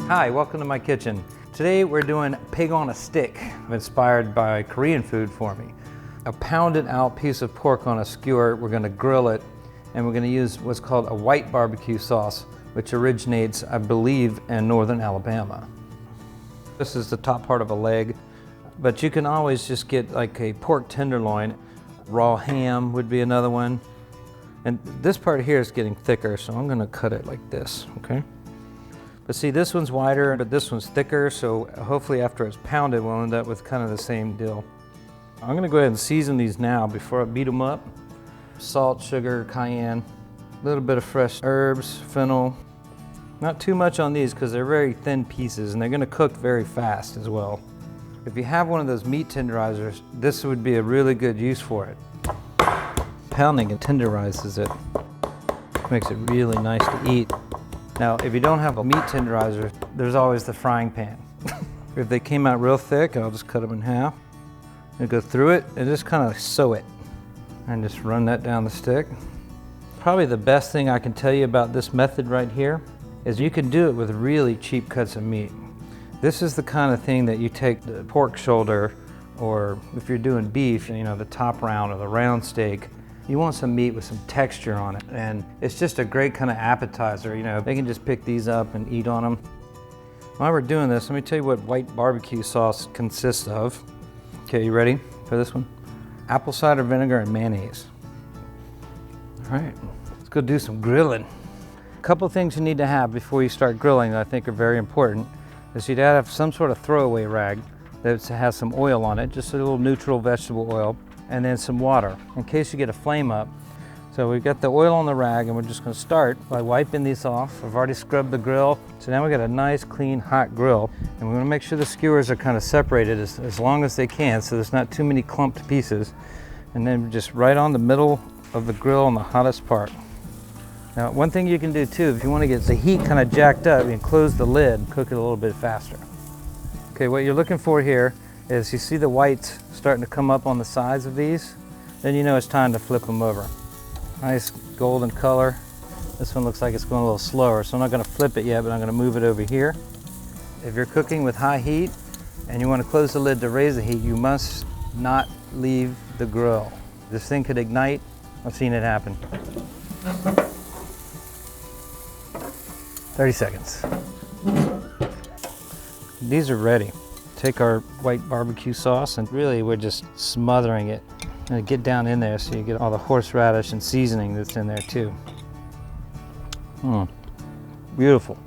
Hi, welcome to my kitchen. Today we're doing pig on a stick, inspired by Korean food for me. A pounded out piece of pork on a skewer, we're going to grill it, and we're going to use what's called a white barbecue sauce, which originates, I believe, in northern Alabama. This is the top part of a leg, but you can always just get like a pork tenderloin. Raw ham would be another one. And this part here is getting thicker, so I'm going to cut it like this, okay? But see, this one's wider, but this one's thicker, so hopefully after it's pounded, we'll end up with kind of the same deal. I'm going to go ahead and season these now before I beat them up. Salt, sugar, cayenne, a little bit of fresh herbs, fennel. Not too much on these because they're very thin pieces and they're going to cook very fast as well. If you have one of those meat tenderizers, this would be a really good use for it. Pounding it tenderizes it. Makes it really nice to eat. Now, if you don't have a meat tenderizer, there's always the frying pan. If they came out real thick, I'll just cut them in half and go through it and just kind of sew it and just run that down the stick. Probably the best thing I can tell you about this method right here is you can do it with really cheap cuts of meat. This is the kind of thing that you take the pork shoulder, or if you're doing beef, you know, the top round or the round steak, you want some meat with some texture on it. And it's just a great kind of appetizer. You know, they can just pick these up and eat on them. While we're doing this, let me tell you what white barbecue sauce consists of. Okay, you ready for this one? Apple cider vinegar and mayonnaise. All right, let's go do some grilling. A couple things you need to have before you start grilling that I think are very important is you'd have some sort of throwaway rag that has some oil on it, just a little neutral vegetable oil, and then some water in case you get a flame up. So we've got the oil on the rag and we're just going to start by wiping these off. I've already scrubbed the grill, so now we've got a nice clean hot grill, and we're going to make sure the skewers are kind of separated as long as they can so there's not too many clumped pieces, and then just right on the middle of the grill on the hottest part. Now, one thing you can do too, if you want to get the heat kind of jacked up, you can close the lid and cook it a little bit faster. Okay, what you're looking for here is you see the whites starting to come up on the sides of these, then you know it's time to flip them over. Nice golden color. This one looks like it's going a little slower, so I'm not going to flip it yet, but I'm going to move it over here. If you're cooking with high heat and you want to close the lid to raise the heat, you must not leave the grill. This thing could ignite. I've seen it happen. 30 seconds. These are ready. Take our white barbecue sauce and really we're just smothering it. And get down in there so you get all the horseradish and seasoning that's in there too. Beautiful.